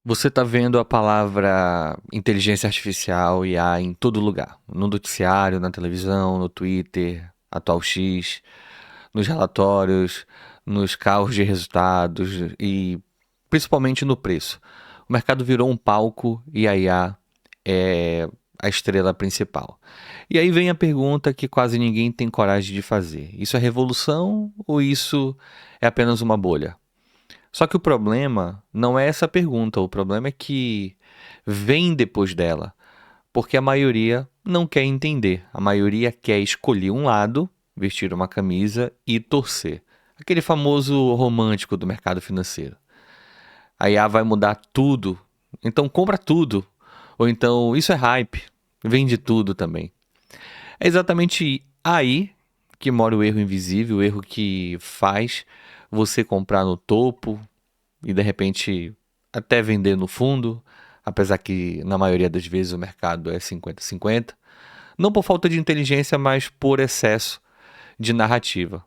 Você está vendo a palavra inteligência artificial e IA em todo lugar. No noticiário, na televisão, no Twitter, Atual X, nos relatórios, nos carros de resultados e principalmente no preço. O mercado virou um palco e a IA é a estrela principal. E aí vem a pergunta que quase ninguém tem coragem de fazer: isso é revolução ou isso é apenas uma bolha? Só que o problema não é essa pergunta, o problema é que vem depois dela, porque a maioria não quer entender, a maioria quer escolher um lado, vestir uma camisa e torcer. Aquele famoso romântico do mercado financeiro. A IA vai mudar tudo, então compra tudo. Ou então, isso é hype, vende tudo também. É exatamente aí que mora o erro invisível, o erro que faz você comprar no topo, e de repente até vender no fundo, apesar que na maioria das vezes o mercado é 50-50, não por falta de inteligência, mas por excesso de narrativa.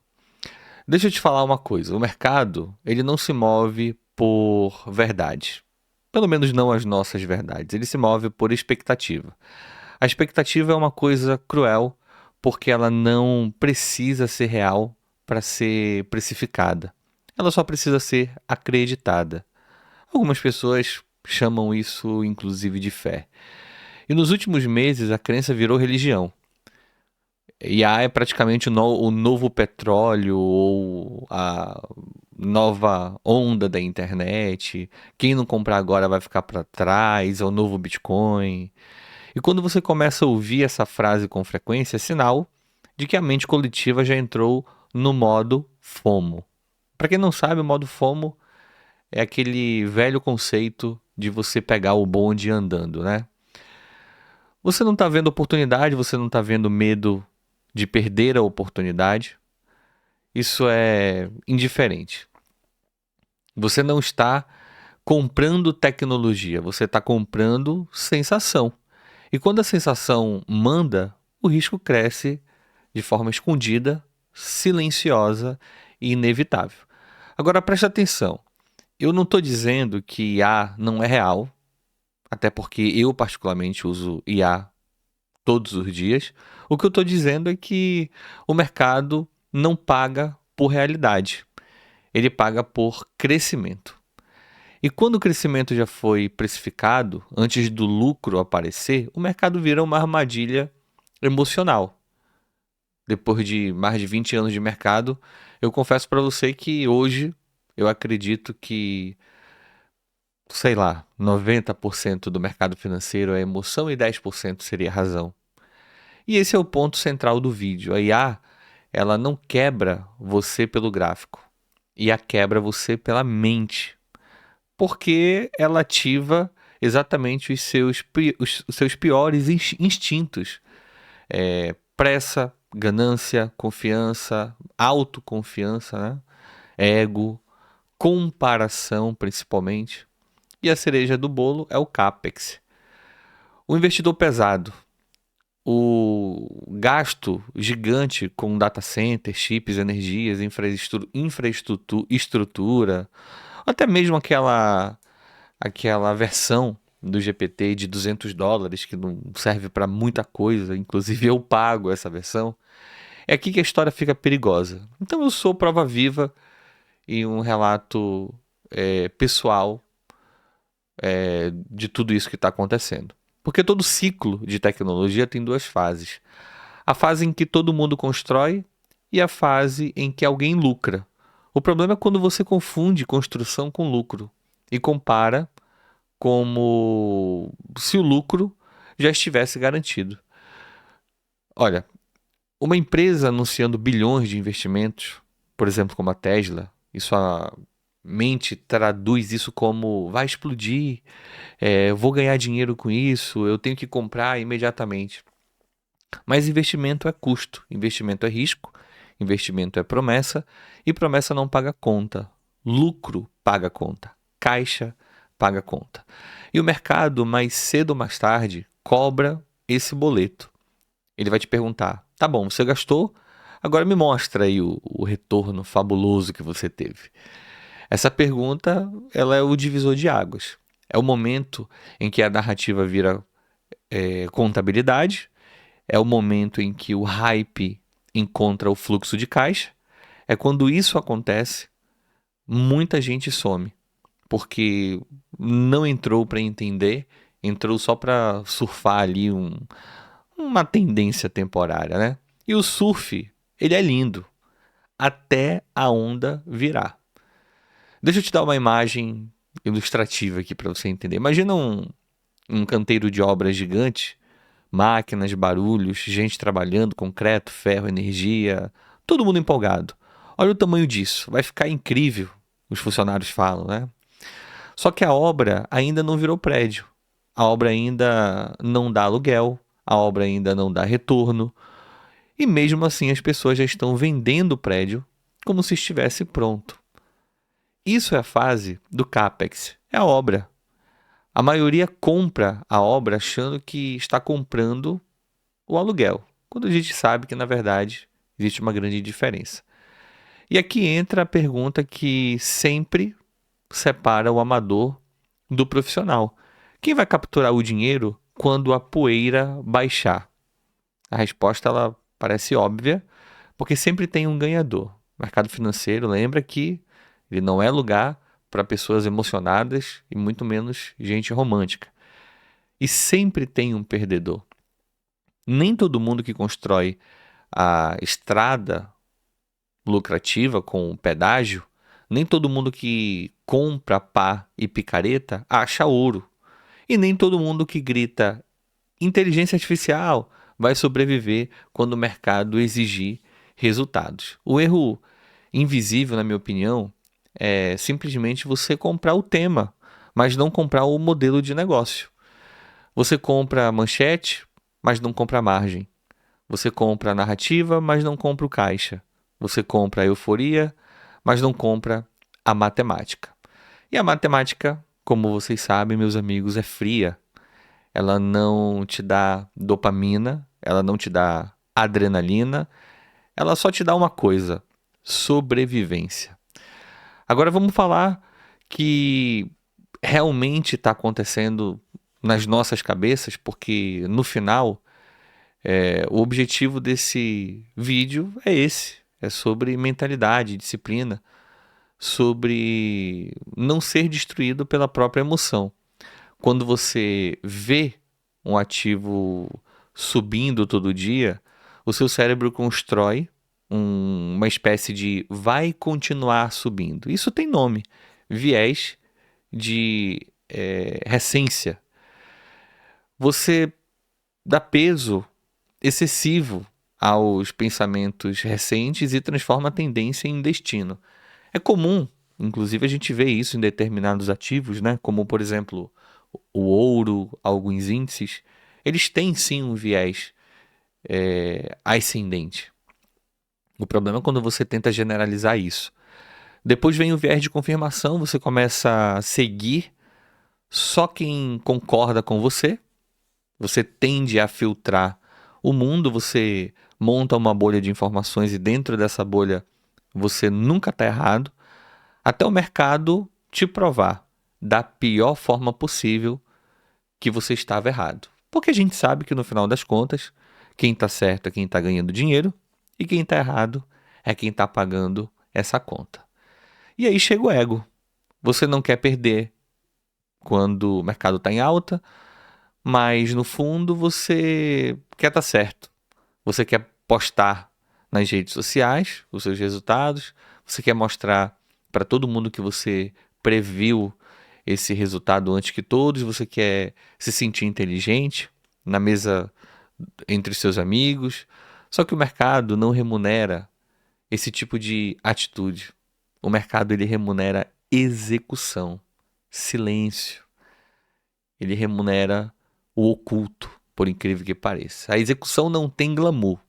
Deixa eu te falar uma coisa, o mercado, ele não se move por verdade. Pelo menos não as nossas verdades, ele se move por expectativa. A expectativa é uma coisa cruel, porque ela não precisa ser real para ser precificada. Ela só precisa ser acreditada. Algumas pessoas chamam isso, inclusive, de fé. E nos últimos meses, a crença virou religião. IA é praticamente o novo petróleo ou a nova onda da internet. Quem não comprar agora vai ficar para trás, é o novo Bitcoin. E quando você começa a ouvir essa frase com frequência, é sinal de que a mente coletiva já entrou no modo FOMO. Para quem não sabe, o modo FOMO é aquele velho conceito de você pegar o bonde andando, né? Você não está vendo oportunidade, você não está vendo medo de perder a oportunidade. Isso é indiferente. Você não está comprando tecnologia, você está comprando sensação. E quando a sensação manda, o risco cresce de forma escondida, silenciosa e inevitável. Agora preste atenção. Eu não estou dizendo que IA não é real, até porque eu particularmente uso IA todos os dias. O que eu estou dizendo é que o mercado não paga por realidade, ele paga por crescimento. E quando o crescimento já foi precificado, antes do lucro aparecer, o mercado vira uma armadilha emocional. Depois de mais de 20 anos de mercado, eu confesso para você que hoje eu acredito que, sei lá, 90% do mercado financeiro é emoção e 10% seria razão. E esse é o ponto central do vídeo. A IA, ela não quebra você pelo gráfico. IA quebra você pela mente. Porque ela ativa exatamente os seus piores instintos. Pressa, ganância, confiança, autoconfiança, né? Ego, comparação principalmente. E a cereja do bolo é o CAPEX. O investidor pesado, o gasto gigante com data center, chips, energias, infraestrutura, até mesmo aquela versão do GPT de US$ 200 que não serve para muita coisa, inclusive eu pago essa versão. É aqui que a história fica perigosa. Então eu sou prova viva e um relato pessoal de tudo isso que está acontecendo. Porque todo ciclo de tecnologia tem duas fases. A fase em que todo mundo constrói e a fase em que alguém lucra. O problema é quando você confunde construção com lucro e compara como se o lucro já estivesse garantido. Olha, uma empresa anunciando bilhões de investimentos, por exemplo, como a Tesla, e sua mente traduz isso como vai explodir, eu vou ganhar dinheiro com isso, eu tenho que comprar imediatamente. Mas investimento é custo, investimento é risco, investimento é promessa e promessa não paga conta. Lucro paga conta, caixa paga conta. E o mercado, mais cedo ou mais tarde, cobra esse boleto. Ele vai te perguntar: tá bom, você gastou, agora me mostra aí o retorno fabuloso que você teve. Essa pergunta, ela é o divisor de águas. É o momento em que a narrativa vira contabilidade, é o momento em que o hype encontra o fluxo de caixa. É quando isso acontece, muita gente some, porque não entrou para entender, entrou só para surfar ali uma tendência temporária, né? E o surf, ele é lindo, até a onda virar. Deixa eu te dar uma imagem ilustrativa aqui para você entender. Imagina um canteiro de obras gigante, máquinas, barulhos, gente trabalhando, concreto, ferro, energia, todo mundo empolgado. Olha o tamanho disso, vai ficar incrível, os funcionários falam, né? Só que a obra ainda não virou prédio. A obra ainda não dá aluguel, a obra ainda não dá retorno, e mesmo assim as pessoas já estão vendendo o prédio como se estivesse pronto. Isso é a fase do CAPEX, é a obra. A maioria compra a obra achando que está comprando o aluguel, quando a gente sabe que, na verdade, existe uma grande diferença. E aqui entra a pergunta que sempre separa o amador do profissional. Quem vai capturar o dinheiro quando a poeira baixar? A resposta ela parece óbvia, porque sempre tem um ganhador. O mercado financeiro lembra que ele não é lugar para pessoas emocionadas e muito menos gente romântica. E sempre tem um perdedor. Nem todo mundo que constrói a estrada lucrativa com pedágio, nem todo mundo que compra pá e picareta acha ouro. E nem todo mundo que grita inteligência artificial vai sobreviver quando o mercado exigir resultados. O erro invisível, na minha opinião, é simplesmente você comprar o tema, mas não comprar o modelo de negócio. Você compra a manchete, mas não compra a margem. Você compra a narrativa, mas não compra o caixa. Você compra a euforia, mas não compra a matemática. E a matemática, como vocês sabem, meus amigos, é fria. Ela não te dá dopamina, ela não te dá adrenalina, ela só te dá uma coisa: sobrevivência. Agora vamos falar que realmente está acontecendo nas nossas cabeças, porque no final o objetivo desse vídeo é esse: é sobre mentalidade, disciplina, sobre não ser destruído pela própria emoção. Quando você vê um ativo subindo todo dia, o seu cérebro constrói uma espécie de vai continuar subindo. Isso tem nome: viés de recência. Você dá peso excessivo aos pensamentos recentes e transforma a tendência em destino. É comum, inclusive, a gente vê isso em determinados ativos, né? Como, por exemplo, o ouro, alguns índices. Eles têm sim um viés ascendente. O problema é quando você tenta generalizar isso. Depois vem o viés de confirmação, você começa a seguir só quem concorda com você. Você tende a filtrar o mundo, você monta uma bolha de informações e dentro dessa bolha você nunca está errado, até o mercado te provar da pior forma possível que você estava errado. Porque a gente sabe que no final das contas, quem está certo é quem está ganhando dinheiro e quem está errado é quem está pagando essa conta. E aí chega o ego. Você não quer perder quando o mercado está em alta, mas no fundo você quer estar certo. Você quer postar nas redes sociais os seus resultados, você quer mostrar para todo mundo que você previu esse resultado antes que todos, você quer se sentir inteligente na mesa entre seus amigos. Só que o mercado não remunera esse tipo de atitude. O mercado ele remunera execução, silêncio. Ele remunera o oculto, por incrível que pareça. A execução não tem glamour.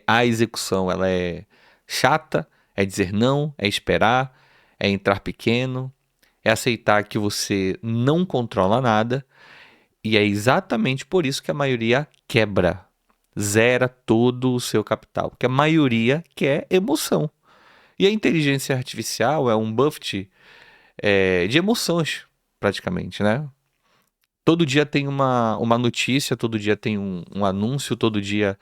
A execução ela é chata, é dizer não, é esperar, é entrar pequeno, é aceitar que você não controla nada, e é exatamente por isso que a maioria quebra, zera todo o seu capital, porque a maioria quer emoção. E a inteligência artificial é um buffet de emoções. praticamente, né? Todo dia tem uma notícia, todo dia tem um anúncio, todo dia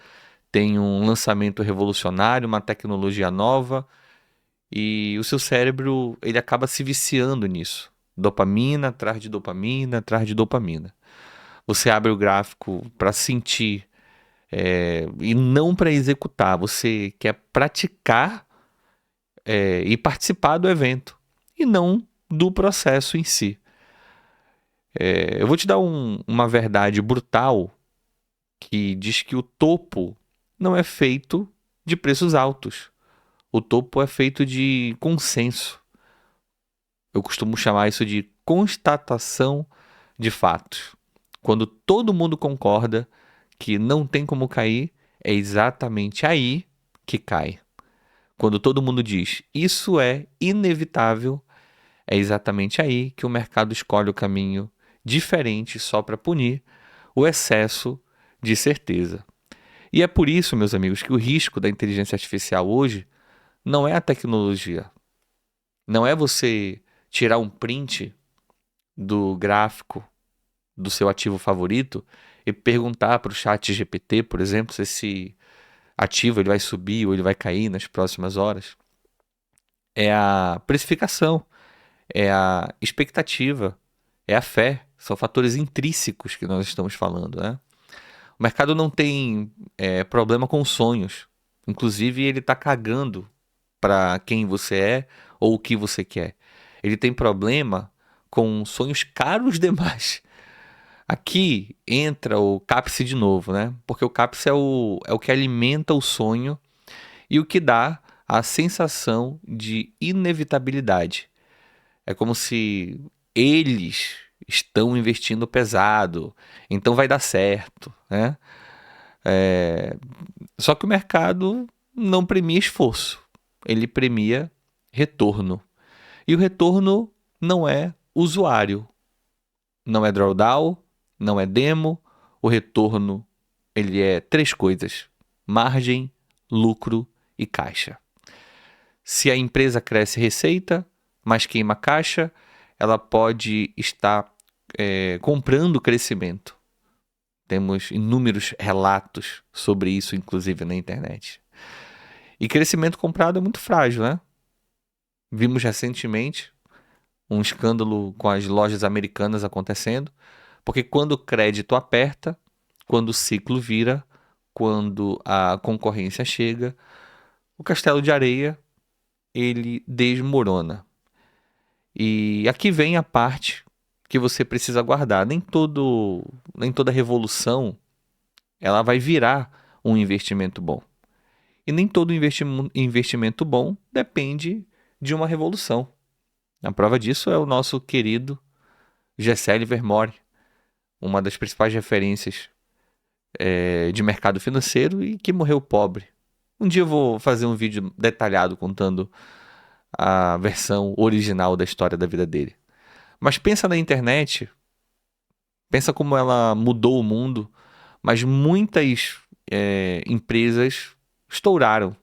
tem um lançamento revolucionário, uma tecnologia nova, e o seu cérebro, ele acaba se viciando nisso. Dopamina atrás de dopamina atrás de dopamina. Você abre o gráfico para sentir, e não para executar. Você quer praticar, e participar do evento e não do processo em si. Eu vou te dar uma verdade brutal que diz que o topo não é feito de preços altos. O topo é feito de consenso. Eu costumo chamar isso de constatação de fatos. Quando todo mundo concorda que não tem como cair, é exatamente aí que cai. Quando todo mundo diz isso é inevitável, é exatamente aí que o mercado escolhe o caminho diferente só para punir o excesso de certeza. E é por isso, meus amigos, que o risco da inteligência artificial hoje não é a tecnologia. Não é você tirar um print do gráfico do seu ativo favorito e perguntar para o chat GPT, por exemplo, se esse ativo ele vai subir ou ele vai cair nas próximas horas. É a precificação, é a expectativa, é a fé. São fatores intrínsecos que nós estamos falando, né? O mercado não tem problema com sonhos. Inclusive, ele está cagando para quem você é ou o que você quer. Ele tem problema com sonhos caros demais. Aqui entra o CAPS de novo, né? Porque o CAPS é o que alimenta o sonho e o que dá a sensação de inevitabilidade. É como se eles estão investindo pesado, então vai dar certo, né? Só que o mercado não premia esforço, ele premia retorno. E o retorno não é usuário, não é drawdown, não é demo. O retorno ele é três coisas: margem, lucro e caixa. Se a empresa cresce receita, mas queima caixa, ela pode estar comprando crescimento. Temos inúmeros relatos sobre isso, inclusive na internet. E crescimento comprado é muito frágil, né? Vimos recentemente um escândalo com as lojas americanas acontecendo, porque quando o crédito aperta, quando o ciclo vira, quando a concorrência chega, o castelo de areia ele desmorona. E aqui vem a parte que você precisa guardar. Nem toda revolução ela vai virar um investimento bom. E nem todo investimento bom depende de uma revolução. A prova disso é o nosso querido Gessé Livermore, uma das principais referências de mercado financeiro e que morreu pobre. Um dia eu vou fazer um vídeo detalhado contando a versão original da história da vida dele. Mas pensa na internet, pensa como ela mudou o mundo, mas muitas empresas estouraram,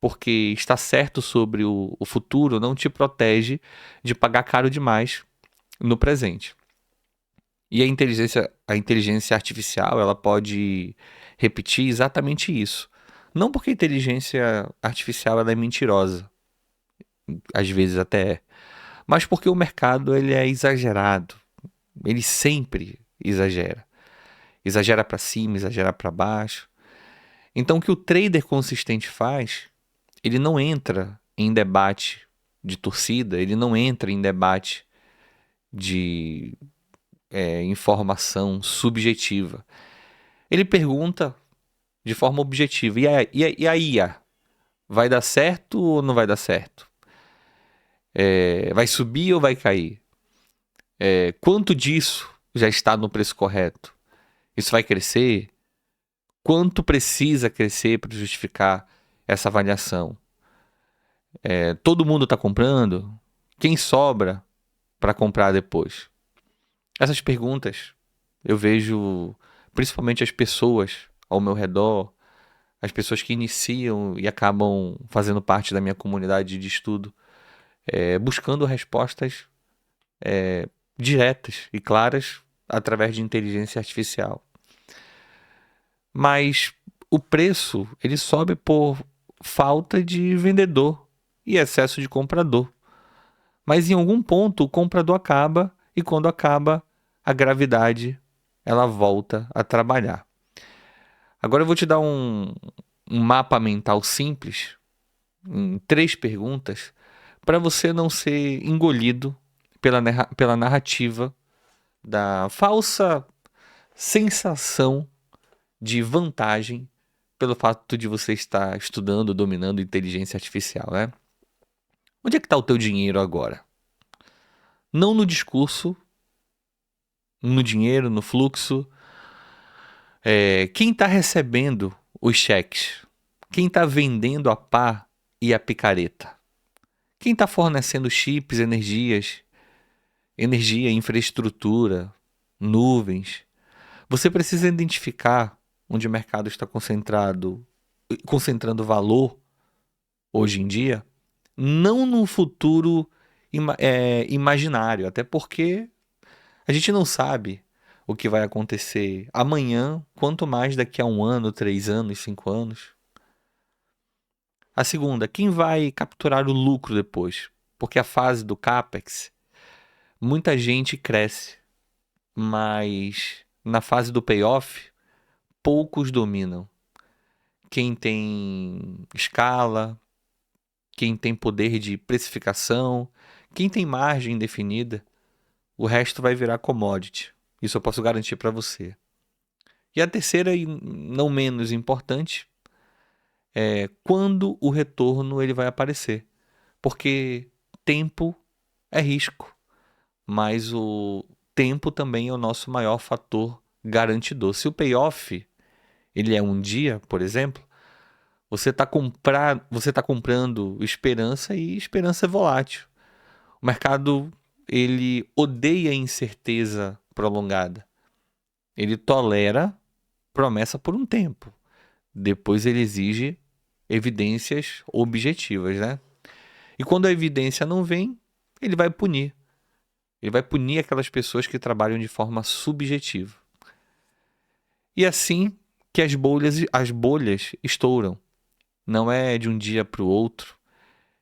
porque estar certo sobre o futuro não te protege de pagar caro demais no presente. E a inteligência artificial, ela pode repetir exatamente isso. Não porque a inteligência artificial ela é mentirosa, às vezes até é, mas porque o mercado ele é exagerado. Ele sempre exagera. Exagera para cima, exagera para baixo. Então o que o trader consistente faz, ele não entra em debate de torcida, ele não entra em debate de informação subjetiva. Ele pergunta de forma objetiva: e a IA? Vai dar certo ou não vai dar certo? Vai subir ou vai cair? Quanto disso já está no preço correto? Isso vai crescer? Quanto precisa crescer para justificar essa avaliação? Todo mundo está comprando? Quem sobra para comprar depois? Essas perguntas eu vejo principalmente as pessoas ao meu redor, as pessoas que iniciam e acabam fazendo parte da minha comunidade de estudo, buscando respostas diretas e claras através de inteligência artificial. Mas o preço ele sobe por falta de vendedor e excesso de comprador. Mas em algum ponto o comprador acaba e quando acaba a gravidade ela volta a trabalhar. Agora eu vou te dar um mapa mental simples em 3 perguntas para você não ser engolido pela narrativa da falsa sensação de vantagem pelo fato de você estar estudando, dominando inteligência artificial, né? Onde é que está o teu dinheiro agora? Não no discurso, no dinheiro, no fluxo. Quem está recebendo os cheques? Quem está vendendo a pá e a picareta? Quem está fornecendo chips, energia, infraestrutura, nuvens? Você precisa identificar onde o mercado está concentrando valor hoje em dia, não no futuro imaginário, até porque a gente não sabe o que vai acontecer amanhã, quanto mais daqui a 1 ano, 3 anos, 5 anos. A segunda, quem vai capturar o lucro depois? Porque a fase do CAPEX, muita gente cresce, mas na fase do payoff, poucos dominam. Quem tem escala, quem tem poder de precificação, quem tem margem definida, o resto vai virar commodity. Isso eu posso garantir para você. E a terceira, e não menos importante, é quando o retorno ele vai aparecer. Porque tempo é risco, mas o tempo também é o nosso maior fator garantidor. Se o payoff ele é um dia, por exemplo, você tá comprando esperança e esperança é volátil. O mercado ele odeia incerteza prolongada. Ele tolera promessa por um tempo. Depois ele exige evidências objetivas, né? E quando a evidência não vem, ele vai punir. Ele vai punir aquelas pessoas que trabalham de forma subjetiva. E assim que as bolhas estouram. Não é de um dia para o outro.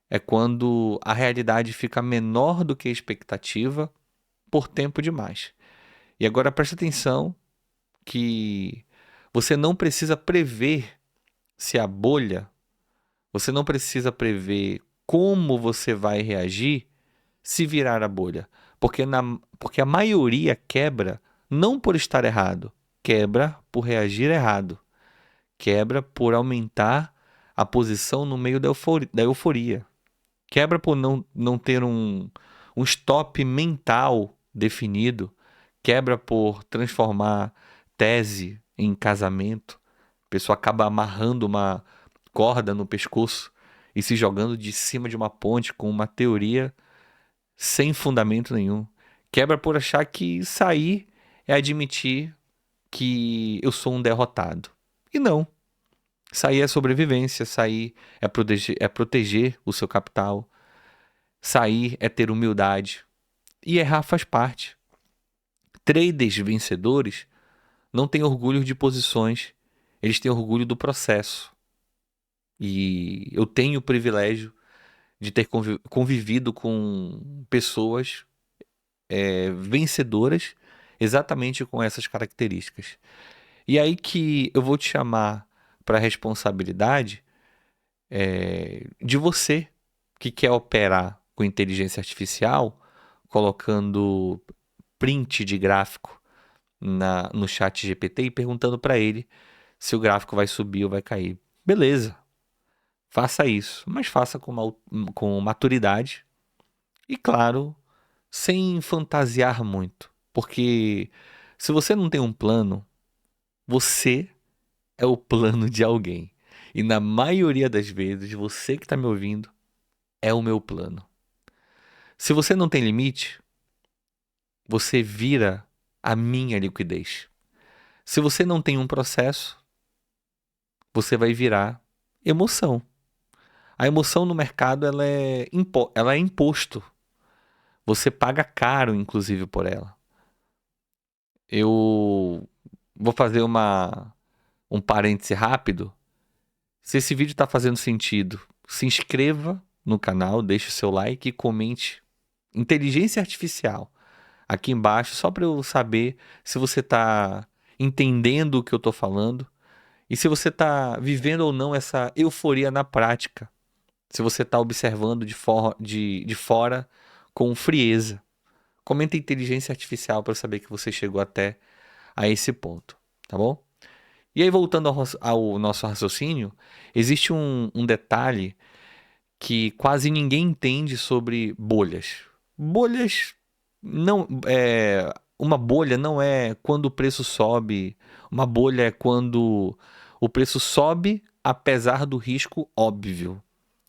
É quando a realidade fica menor do que a expectativa por tempo demais. E agora preste atenção que você não precisa prever se a bolha, você não precisa prever como você vai reagir se virar a bolha. Porque a maioria quebra não por estar errado, quebra por reagir errado, quebra por aumentar a posição no meio da euforia, quebra por não ter um stop mental definido, quebra por transformar tese em casamento. A pessoa acaba amarrando uma corda no pescoço e se jogando de cima de uma ponte com uma teoria sem fundamento nenhum. Quebra por achar que sair é admitir que eu sou um derrotado. E não. Sair é sobrevivência, sair é proteger o seu capital, sair é ter humildade. E errar faz parte. Traders vencedores não têm orgulho de posições, eles têm orgulho do processo. E eu tenho o privilégio de ter convivido com pessoas vencedoras exatamente com essas características. E aí que eu vou te chamar para a responsabilidade de você que quer operar com inteligência artificial, colocando print de gráfico no chat GPT e perguntando para ele se o gráfico vai subir ou vai cair. Beleza, faça isso, mas faça com maturidade e, claro, sem fantasiar muito. Porque se você não tem um plano, você é o plano de alguém. E na maioria das vezes, você que está me ouvindo é o meu plano. Se você não tem limite, você vira a minha liquidez. Se você não tem um processo, você vai virar emoção. A emoção no mercado ela é imposto. Você paga caro, inclusive, por ela. Eu vou fazer um parêntese rápido. Se esse vídeo está fazendo sentido, se inscreva no canal, deixe o seu like e comente inteligência artificial aqui embaixo, só para eu saber se você está entendendo o que eu estou falando e se você está vivendo ou não essa euforia na prática. Se você está observando de fora com frieza. Comenta inteligência artificial para eu saber que você chegou até a esse ponto, tá bom? E aí, voltando ao nosso raciocínio, existe um detalhe que quase ninguém entende sobre bolhas. Bolhas não é uma bolha não é quando o preço sobe, uma bolha é quando o preço sobe apesar do risco óbvio.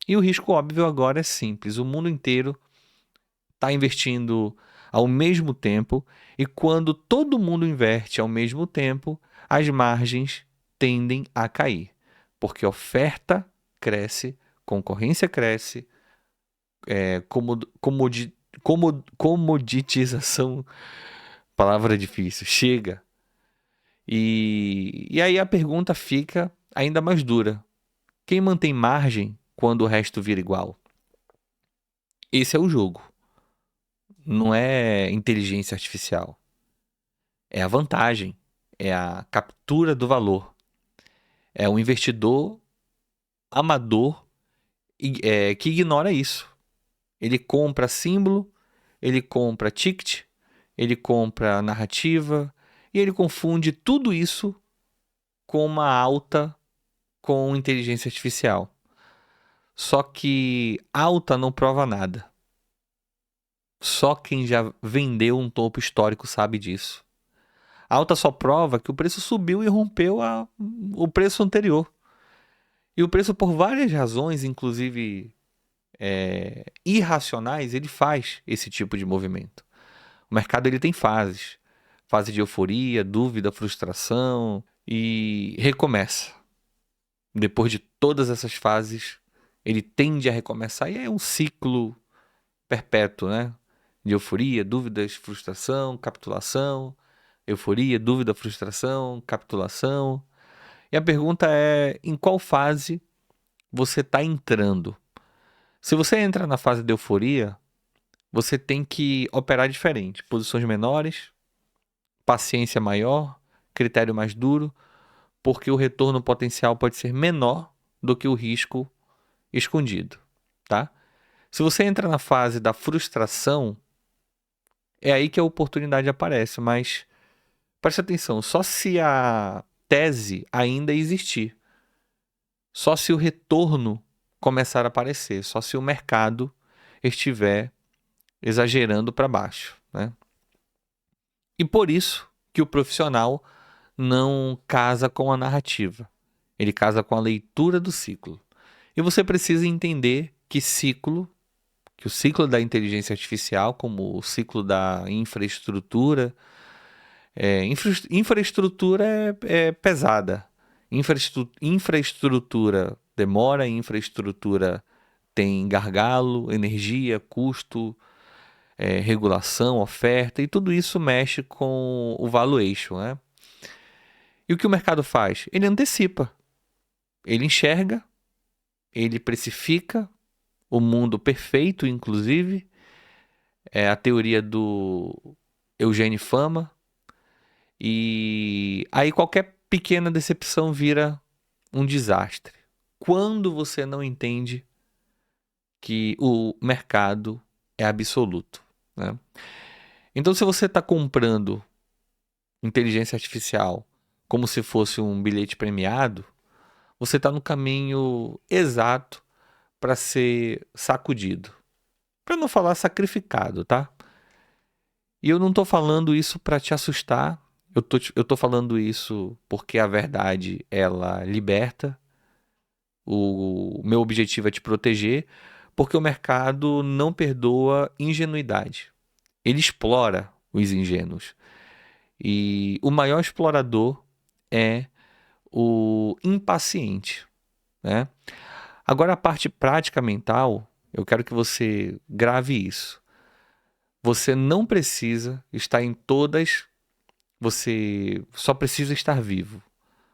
E o risco óbvio agora é simples, o mundo inteiro está investindo ao mesmo tempo, e quando todo mundo inverte ao mesmo tempo, as margens tendem a cair, porque oferta cresce, concorrência cresce, comoditização, palavra difícil, chega. E aí a pergunta fica ainda mais dura: quem mantém margem quando o resto vira igual? Esse é o jogo, não é inteligência artificial. É a vantagem, é a captura do valor. É o investidor amador que ignora isso. Ele compra símbolo, ele compra ticket, ele compra narrativa e ele confunde tudo isso com uma alta com inteligência artificial. Só que alta não prova nada. Só quem já vendeu um topo histórico sabe disso. A alta só prova que o preço subiu e rompeu o preço anterior. E o preço, por várias razões, inclusive irracionais, ele faz esse tipo de movimento. O mercado ele tem fases. Fase de euforia, dúvida, frustração e recomeça. Depois de todas essas fases, ele tende a recomeçar e é um ciclo perpétuo, né? De euforia, dúvidas, frustração, capitulação, euforia, dúvida, frustração, capitulação. E a pergunta é: em qual fase você está entrando? Se você entra na fase de euforia, você tem que operar diferente. Posições menores, paciência maior, critério mais duro, porque o retorno potencial pode ser menor do que o risco escondido, tá? Se você entra na fase da frustração, é aí que a oportunidade aparece, mas preste atenção, só se a tese ainda existir, só se o retorno começar a aparecer, só se o mercado estiver exagerando para baixo, né? E por isso que o profissional não casa com a narrativa. Ele casa com a leitura do ciclo. E você precisa entender que o ciclo da inteligência artificial, como o ciclo da infraestrutura, infraestrutura é pesada. Infraestrutura demora, infraestrutura tem gargalo, energia, custo, regulação, oferta, e tudo isso mexe com o valuation, né? E o que o mercado faz? Ele antecipa, ele enxerga, ele precifica o mundo perfeito, inclusive. É a teoria do Eugênio Fama. E aí qualquer pequena decepção vira um desastre. Quando você não entende que o mercado é absoluto, né? Então, se você está comprando inteligência artificial como se fosse um bilhete premiado, você está no caminho exato para ser sacudido. Para não falar sacrificado, tá? E eu não estou falando isso para te assustar. Eu tô falando isso porque a verdade, ela liberta. O meu objetivo é te proteger, porque o mercado não perdoa ingenuidade. Ele explora os ingênuos. E o maior explorador é o impaciente, né? Agora, a parte prática mental, eu quero que você grave isso. Você não precisa estar em todas, você só precisa estar vivo.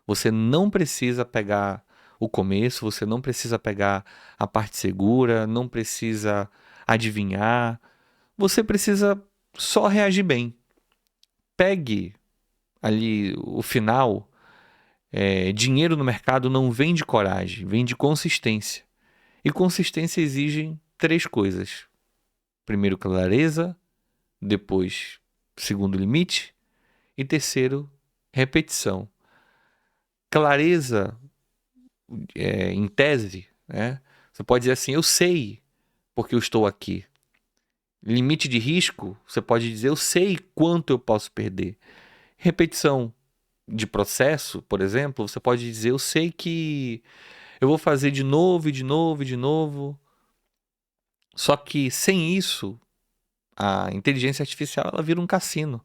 Você não precisa pegar o começo, você não precisa pegar a parte segura, não precisa adivinhar. Você precisa só reagir bem. Pegue ali o final. Dinheiro no mercado não vem de coragem, vem de consistência. E consistência exige três coisas: primeiro, clareza, depois, segundo, limite, e terceiro, repetição. Clareza, em tese, né? Você pode dizer assim: eu sei porque eu estou aqui. Limite de risco, você pode dizer: eu sei quanto eu posso perder. Repetição de processo, por exemplo, você pode dizer: eu sei que eu vou fazer de novo, e de novo, e de novo. Só que sem isso, a inteligência artificial ela vira um cassino.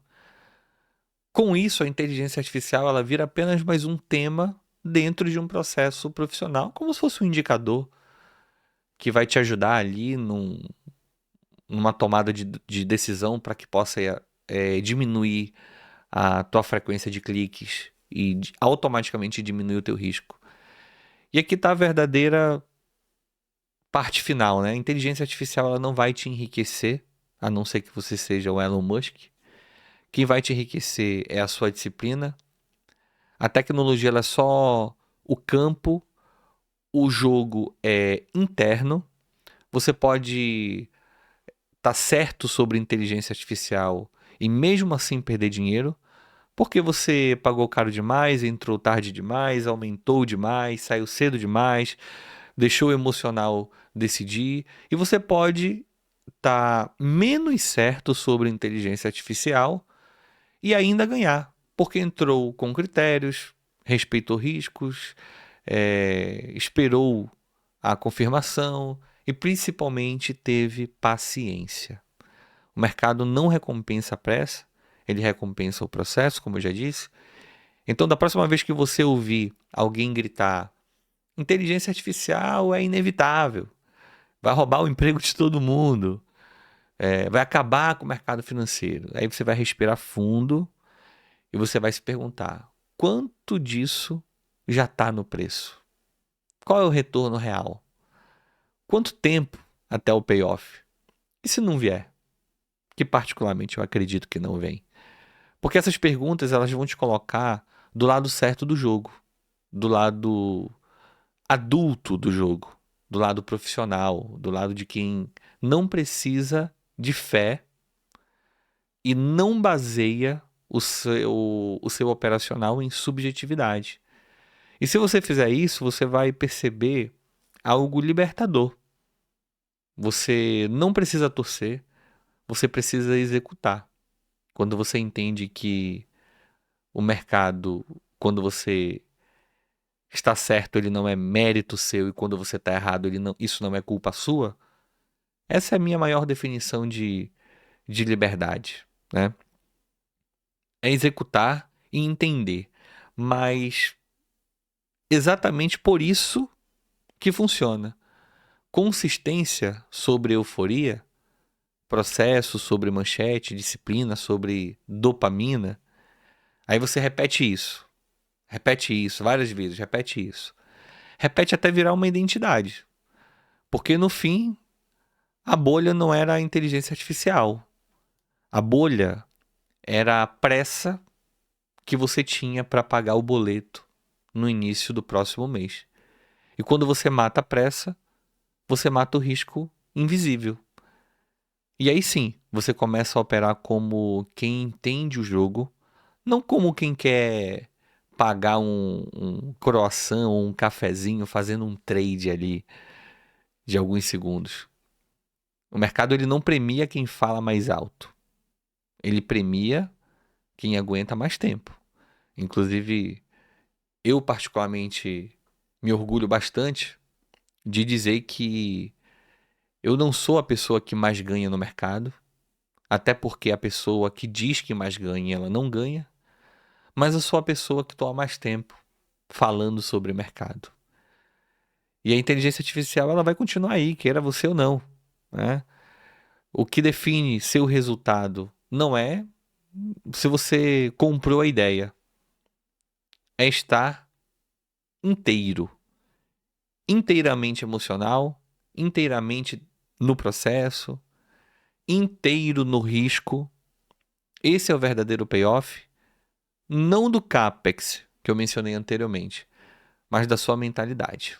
Com isso, a inteligência artificial ela vira apenas mais um tema dentro de um processo profissional, como se fosse um indicador que vai te ajudar ali numa tomada de decisão para que possa diminuir a tua frequência de cliques e automaticamente diminuir o teu risco. E aqui está a verdadeira parte final, né? A inteligência artificial ela não vai te enriquecer, a não ser que você seja o Elon Musk. Quem vai te enriquecer é a sua disciplina. A tecnologia ela é só o campo, o jogo é interno. Você pode estar certo sobre inteligência artificial e mesmo assim perder dinheiro, porque você pagou caro demais, entrou tarde demais, aumentou demais, saiu cedo demais, deixou o emocional decidir, e você pode estar menos certo sobre inteligência artificial e ainda ganhar, porque entrou com critérios, respeitou riscos, esperou a confirmação e principalmente teve paciência. O mercado não recompensa a pressa, ele recompensa o processo, como eu já disse. Então, da próxima vez que você ouvir alguém gritar: inteligência artificial é inevitável, vai roubar o emprego de todo mundo, vai acabar com o mercado financeiro. Aí você vai respirar fundo e você vai se perguntar: quanto disso já está no preço? Qual é o retorno real? Quanto tempo até o payoff? E se não vier? Que particularmente eu acredito que não vem. Porque essas perguntas elas vão te colocar do lado certo do jogo, do lado adulto do jogo, do lado profissional, do lado de quem não precisa de fé e não baseia o seu operacional em subjetividade. E se você fizer isso, você vai perceber algo libertador. Você não precisa torcer, você precisa executar. Quando você entende que o mercado, quando você está certo, ele não é mérito seu, e quando você está errado, isso não é culpa sua, essa é a minha maior definição de liberdade, né? É executar e entender. Mas exatamente por isso que funciona. Consistência sobre euforia, processo sobre manchete, disciplina sobre dopamina. Aí você repete isso várias vezes, repete isso. Repete até virar uma identidade. Porque no fim, a bolha não era a inteligência artificial. A bolha era a pressa que você tinha para pagar o boleto no início do próximo mês. E quando você mata a pressa, você mata o risco invisível. E aí sim, você começa a operar como quem entende o jogo, não como quem quer pagar um croissant ou um cafezinho fazendo um trade ali de alguns segundos. O mercado ele não premia quem fala mais alto. Ele premia quem aguenta mais tempo. Inclusive, eu particularmente me orgulho bastante de dizer que eu não sou a pessoa que mais ganha no mercado, até porque a pessoa que diz que mais ganha, ela não ganha, mas eu sou a pessoa que estou há mais tempo falando sobre o mercado. E a inteligência artificial ela vai continuar aí, queira você ou não, né? O que define seu resultado não é se você comprou a ideia, é estar inteiro, inteiramente emocional, inteiramente no processo, inteiro no risco. Esse é o verdadeiro payoff, não do CAPEX que eu mencionei anteriormente, mas da sua mentalidade.